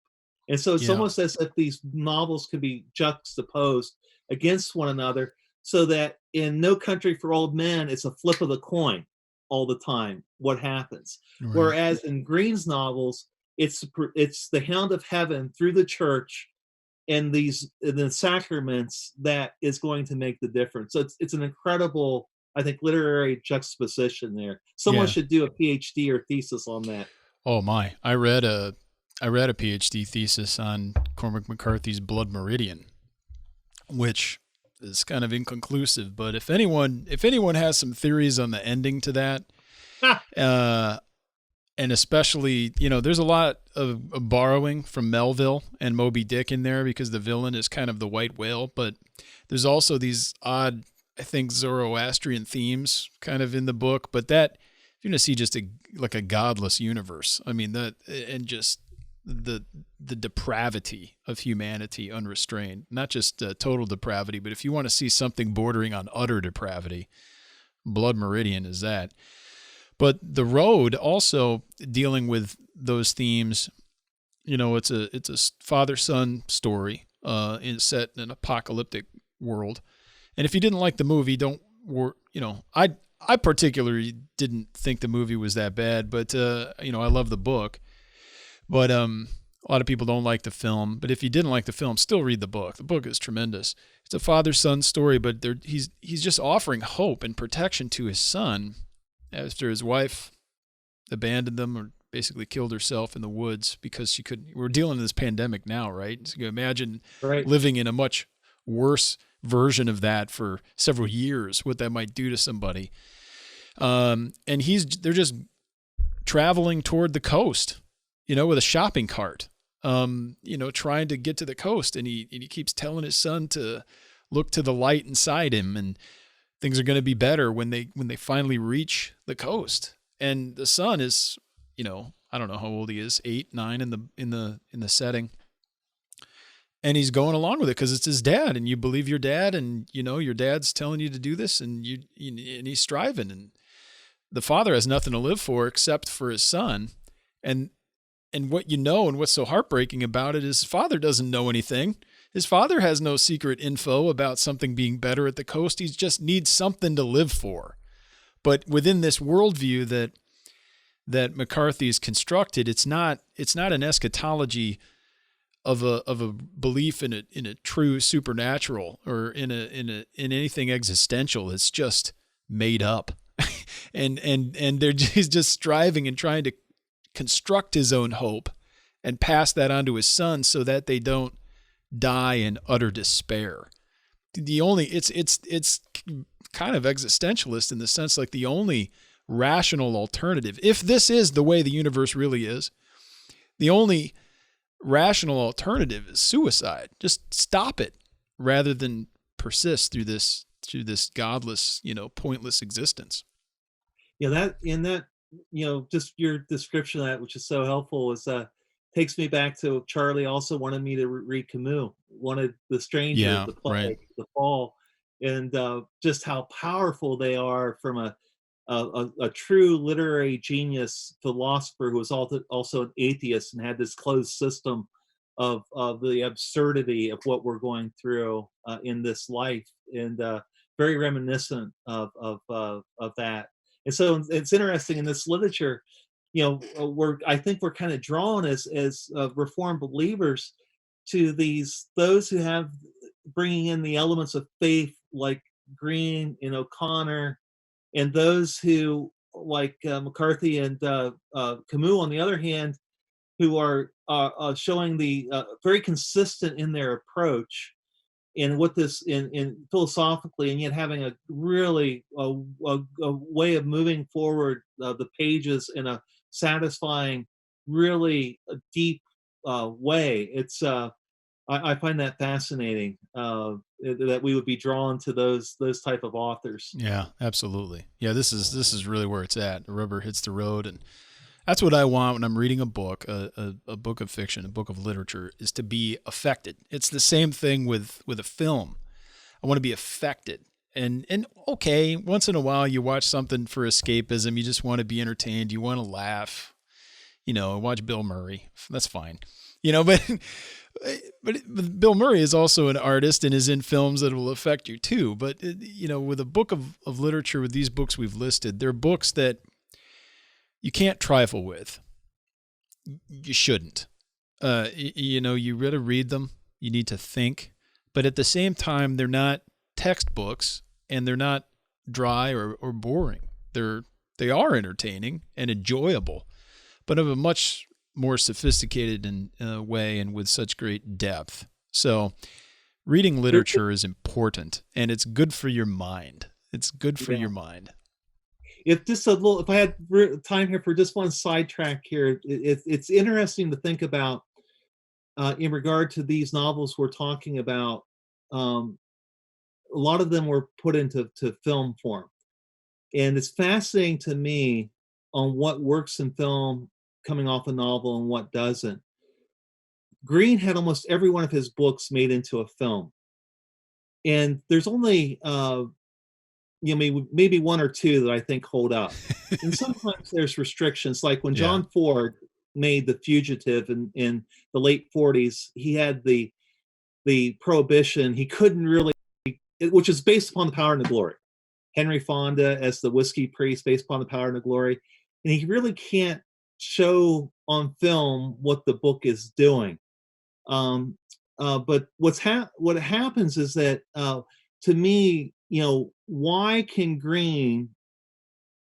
And so it's almost as if these novels could be juxtaposed against one another, so that in No Country for Old Men, it's a flip of the coin all the time what happens. Right. Whereas in Greene's novels, it's the hound of heaven through the church and the sacraments that is going to make the difference. So it's an incredible I think, literary juxtaposition there. Someone Yeah. should do a PhD or thesis on that. Oh my! I read a PhD thesis on Cormac McCarthy's Blood Meridian, which is kind of inconclusive. But if anyone has some theories on the ending to that, and especially, there's a lot of borrowing from Melville and Moby Dick in there because the villain is kind of the white whale, but there's also these odd, I think, Zoroastrian themes kind of in the book. But that you're gonna see just a godless universe. I mean, and just the depravity of humanity unrestrained, not just total depravity, but if you want to see something bordering on utter depravity, Blood Meridian is that. But The Road also dealing with those themes. It's a father-son story set in an apocalyptic world. And if you didn't like the movie, I particularly didn't think the movie was that bad, but I love the book. But a lot of people don't like the film. But if you didn't like the film, still read the book. The book is tremendous. It's a father-son story, but he's just offering hope and protection to his son after his wife abandoned them or basically killed herself in the woods because she couldn't. We're dealing with this pandemic now, right? So you can imagine living in a much worse version of that for several years, what that might do to somebody. And they're just traveling toward the coast, with a shopping cart, trying to get to the coast. And he keeps telling his son to look to the light inside him, and things are going to be better when they finally reach the coast. And the son is, I don't know how old he is, 8, 9 in the setting. And he's going along with it because it's his dad, and you believe your dad, and your dad's telling you to do this, and and he's striving, and the father has nothing to live for except for his son, and what and what's so heartbreaking about it is his father doesn't know anything. His father has no secret info about something being better at the coast. He just needs something to live for. But within this worldview that McCarthy's constructed, it's not an eschatology of a belief in a true supernatural or in anything existential. It's just made up, and he's just striving and trying to construct his own hope and pass that on to his son so that they don't die in utter despair. It's kind of existentialist in the sense like the only rational alternative, if this is the way the universe really is, the only rational alternative is suicide. Just stop it rather than persist through this godless, pointless existence. Yeah, just your description of that, which is so helpful, is takes me back to Charlie also wanted me to read Camus, wanted The Stranger, the play, right. The Fall, and just how powerful they are from a true literary genius philosopher who was also an atheist and had this closed system of the absurdity of what we're going through in this life, and very reminiscent of that. And so it's interesting in this literature, I think we're kind of drawn as Reformed believers to those who have bringing in the elements of faith, like Greene and O'Connor, and those who, like McCarthy and Camus, on the other hand, who are showing the very consistent in their approach and what this in philosophically, and yet having a really a way of moving forward the pages in a satisfying, really deep way. It's I find that fascinating that we would be drawn to those type of authors. Yeah, absolutely. Yeah, this is really where it's at. The rubber hits the road, and that's what I want when I'm reading a book, a book of fiction, a book of literature, is to be affected. It's the same thing with a film. I want to be affected. And okay, once in a while you watch something for escapism. You just want to be entertained. You want to laugh. Watch Bill Murray. That's fine. But Bill Murray is also an artist and is in films that will affect you too. But, with a book of literature, with these books we've listed, they're books that you can't trifle with. You shouldn't. You really read them. You need to think. But at the same time, they're not textbooks, and they're not dry or boring. They are entertaining and enjoyable, but of a much more sophisticated way and with such great depth. So reading literature is important, and it's good for your mind. It's good for your mind. If I had time here for just one sidetrack here, it's interesting to think about in regard to these novels we're talking about. A lot of them were put into film form, and it's fascinating to me on what works in film coming off a novel and what doesn't. Greene had almost every one of his books made into a film, and there's only maybe one or two that I think hold up. And sometimes there's restrictions, like when John Ford made The Fugitive in the late 40s, he had the prohibition. He couldn't really, which is based upon The Power and the Glory. Henry Fonda as the whiskey priest, based upon The Power and the Glory. And he really can't show on film what the book is doing. But what happens is that, to me, why can Greene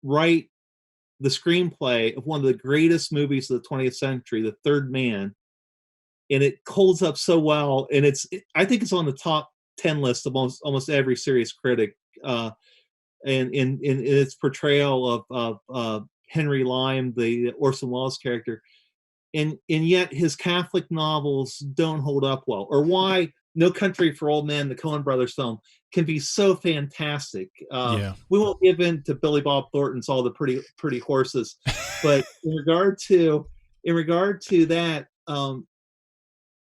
write the screenplay of one of the greatest movies of the 20th century, The Third Man, and it holds up so well, and I think it's on the top 10 list of almost every serious critic, and in its portrayal of Henry Lyme, the Orson Welles character, and yet his Catholic novels don't hold up well, or why No Country for Old Men, the Coen Brothers film, can be so fantastic. We won't give in to Billy Bob Thornton's All the Pretty Horses, but in regard to that,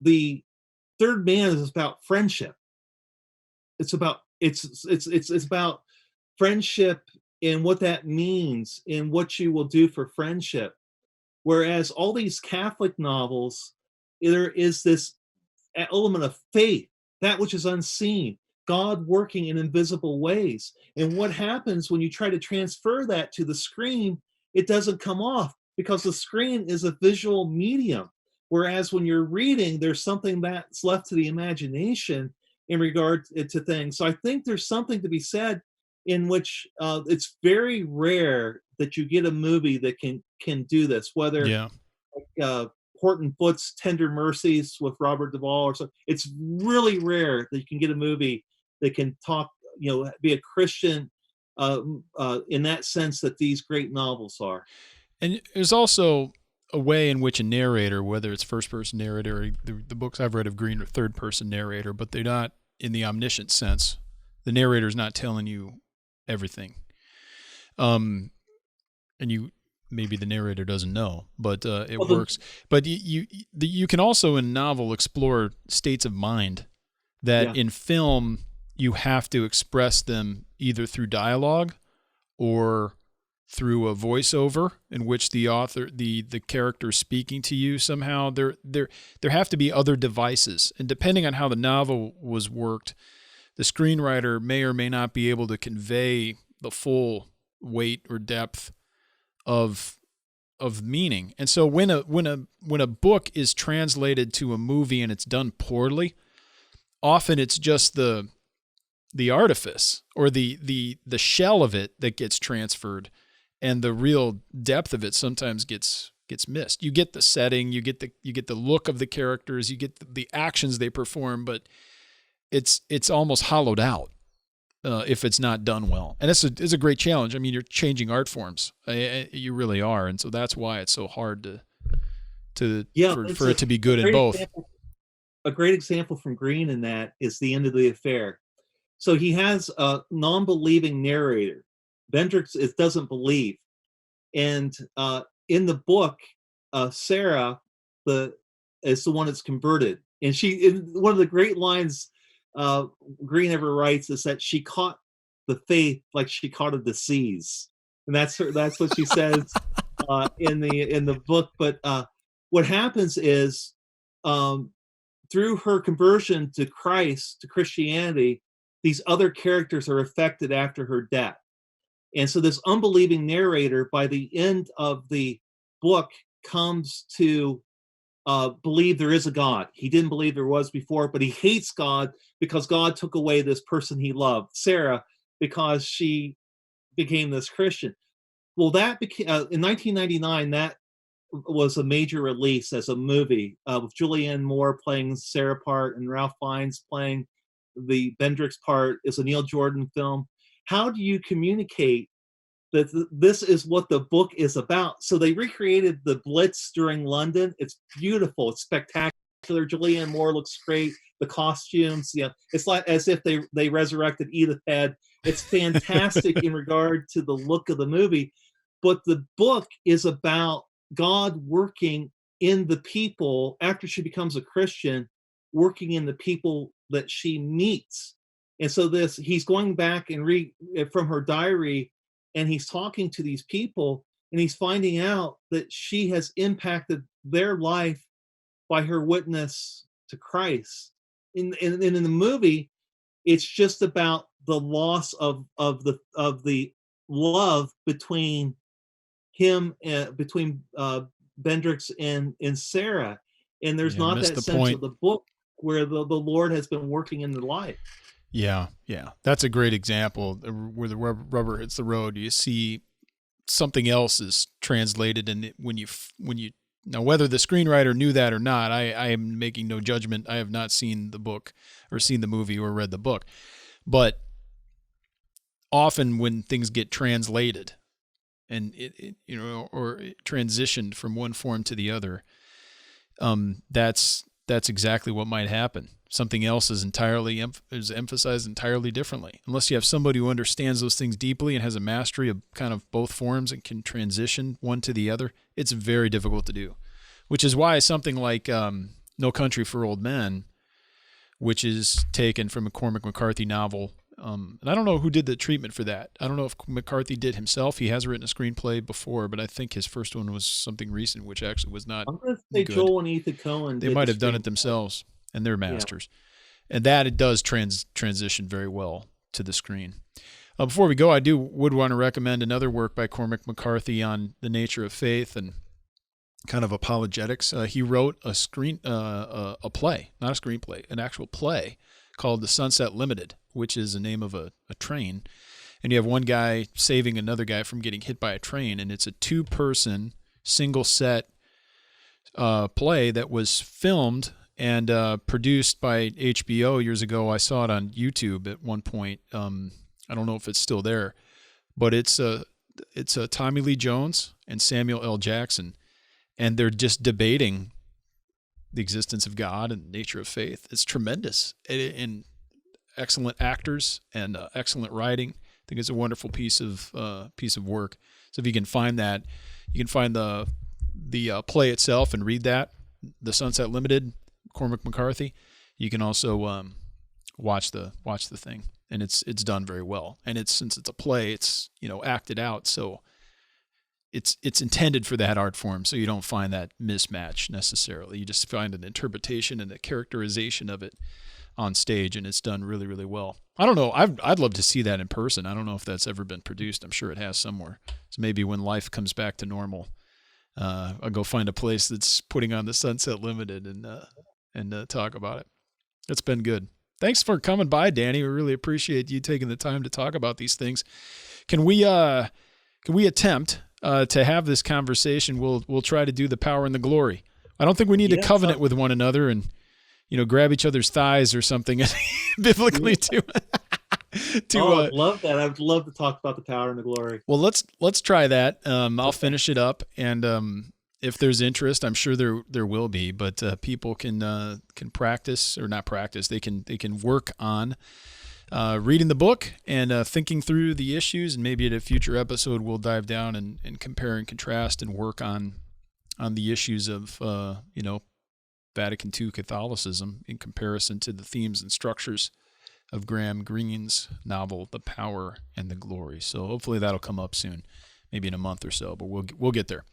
the Third Man is about friendship. It's about friendship and what that means and what you will do for friendship. Whereas all these Catholic novels, there is this element of faith, that which is unseen, God working in invisible ways. And what happens when you try to transfer that to the screen, it doesn't come off, because the screen is a visual medium. Whereas when you're reading, there's something that's left to the imagination in regard to things. So I think there's something to be said in which it's very rare that you get a movie that can do this, whether Horton Foote's Tender Mercies with Robert Duvall or something. It's really rare that you can get a movie that can talk, be a Christian in that sense that these great novels are. And there's also a way in which a narrator, whether it's first-person narrator, or the books I've read of Greene are third-person narrator, but they're not in the omniscient sense. The narrator's not telling you everything. And maybe the narrator doesn't know, but it works. But you can also in novel explore states of mind that in film you have to express them either through dialogue or through a voiceover in which the author, the character is speaking to you somehow. There have to be other devices, and depending on how the novel was worked, the screenwriter may or may not be able to convey the full weight or depth of meaning. And so when a book is translated to a movie and it's done poorly, often it's just the artifice or the shell of it that gets transferred, and the real depth of it sometimes gets missed. You get the setting, you get the look of the characters, you get the actions they perform, but it's almost hollowed out if it's not done well. And it's a great challenge. I mean, you're changing art forms. You really are, and so that's why it's so hard for it to be good in both. A great example from Greene in that is The End of the Affair. So he has a non-believing narrator. Bendrix doesn't believe, and in the book, Sarah is the one that's converted, and one of the great lines Greene ever writes is that she caught the faith like she caught a disease, and that's what she says in the book. But what happens is through her conversion to Christ, to Christianity, these other characters are affected after her death. And so this unbelieving narrator, by the end of the book, comes to believe there is a God. He didn't believe there was before, but he hates God because God took away this person he loved, Sarah, because she became this Christian. Well, that became in 1999. That was a major release as a movie with Julianne Moore playing Sarah part and Ralph Fiennes playing the Bendrix part. Is a Neil Jordan film. How do you communicate that this is what the book is about? So they recreated the Blitz during London. It's beautiful. It's spectacular. Julianne Moore looks great. The costumes, it's like as if they resurrected Edith Head. It's fantastic in regard to the look of the movie, but the book is about God working in the people after she becomes a Christian, working in the people that she meets. And so he's going back and read from her diary, and he's talking to these people, and he's finding out that she has impacted their life by her witness to Christ. In the movie, it's just about the loss of the love between him between Bendrix and Sarah, and there's not that sense point of the book where the Lord has been working in the life. Yeah, that's a great example where the rubber hits the road. You see something else is translated, and when you now, whether the screenwriter knew that or not, I am making no judgment. I have not seen the book or seen the movie or read the book. But often when things get translated and or transitioned from one form to the other, that's exactly what might happen. Something else is is emphasized entirely differently. Unless you have somebody who understands those things deeply and has a mastery of kind of both forms and can transition one to the other, it's very difficult to do. Which is why something like No Country for Old Men, which is taken from a Cormac McCarthy novel, and I don't know who did the treatment for that. I don't know if McCarthy did himself. He has written a screenplay before, but I think his first one was something recent, which actually was not. I'm going to say good. Joel and Ethan Cohen. They might have done it themselves, and they're masters. Yeah. And that it does transition very well to the screen. Before we go, I would want to recommend another work by Cormac McCarthy on the nature of faith and kind of apologetics. He wrote a play, not a screenplay, an actual play called The Sunset Limited, which is the name of a train. And you have one guy saving another guy from getting hit by a train, and it's a 2-person, single-set play that was filmed and produced by HBO years ago. I saw it on YouTube at one point. I don't know if it's still there, but it's Tommy Lee Jones and Samuel L. Jackson, and they're just debating the existence of God and the nature of faith. It's tremendous, and excellent actors and excellent writing. I think it's a wonderful piece of work. So if you can find that, you can find the play itself and read that, The Sunset Limited, Cormac McCarthy. You can also watch the thing, and it's done very well. And since it's a play, it's acted out, so it's intended for that art form. So you don't find that mismatch necessarily. You just find an interpretation and a characterization of it on stage, and it's done really, really well. I don't know. I'd love to see that in person. I don't know if that's ever been produced. I'm sure it has somewhere. So maybe when life comes back to normal, I'll go find a place that's putting on The Sunset Limited and talk about it. It's been good. Thanks for coming by, Danny. We really appreciate you taking the time to talk about these things. Can we attempt to have this conversation? We'll try to do the power and the glory. I don't think we need to covenant with one another and grab each other's thighs or something biblically to I'd love that. I would love to talk about the power and the glory. Well, let's try that. I'll finish it up, and if there's interest, I'm sure there will be. But people can practice or not practice. They can work on reading the book and thinking through the issues, and maybe at a future episode we'll dive down and compare and contrast and work on the issues of Vatican II Catholicism in comparison to the themes and structures of Graham Greene's novel, The Power and the Glory. So hopefully that'll come up soon, maybe in a month or so, but we'll get there.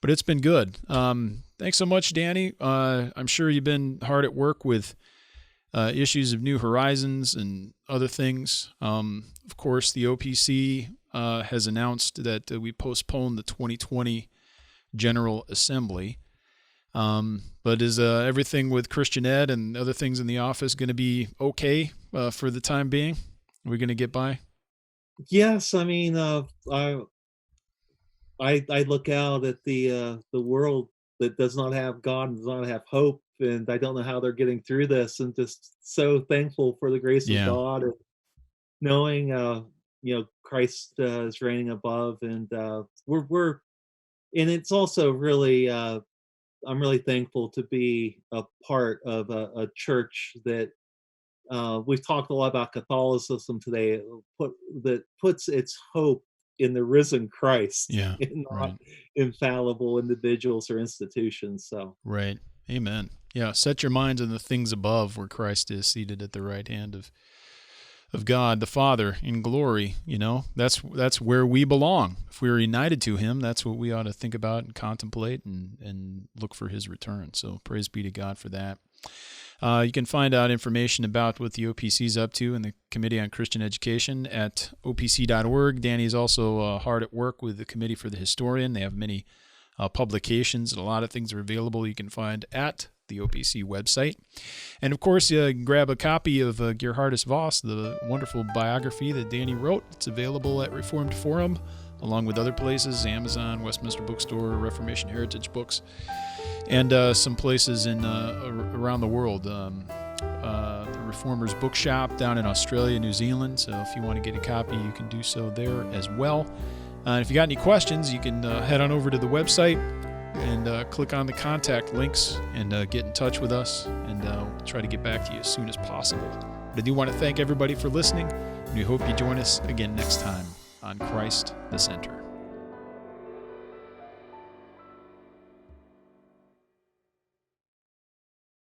But it's been good. Thanks so much, Danny. I'm sure you've been hard at work with issues of New Horizons and other things. Of course, the OPC has announced that we postponed the 2020 General Assembly. But is everything with Christian Ed and other things in the office going to be okay for the time being? Are we going to get by? Yes, I mean, I look out at the world that does not have God and does not have hope, and I don't know how they're getting through this, and just so thankful for the grace of Yeah. God and knowing, Christ is reigning above, and we're and it's also really I'm really thankful to be a part of a church that we've talked a lot about Catholicism today, that puts its hope in the risen Christ Yeah. and not Right. infallible individuals or institutions. So, Right. Amen. Yeah. Set your minds on the things above, where Christ is seated at the right hand of God the Father in glory. That's where we belong. If we're united to Him, that's what we ought to think about and contemplate and look for His return. So praise be to God for that. You can find out information about what the OPC is up to and the Committee on Christian Education at opc.org. Danny is also hard at work with the Committee for the Historian. They have many publications, and a lot of things are available you can find at the OPC website. And of course, grab a copy of Geerhardus Voss, the wonderful biography that Danny wrote. It's available at Reformed Forum, along with other places, Amazon, Westminster Bookstore, Reformation Heritage Books, and some places in around the world. The Reformers Bookshop down in Australia, New Zealand. So if you want to get a copy, you can do so there as well. And if you got any questions, you can head on over to the website and click on the contact links and get in touch with us, and we'll try to get back to you as soon as possible. But I do want to thank everybody for listening, and we hope you join us again next time on Christ the Center.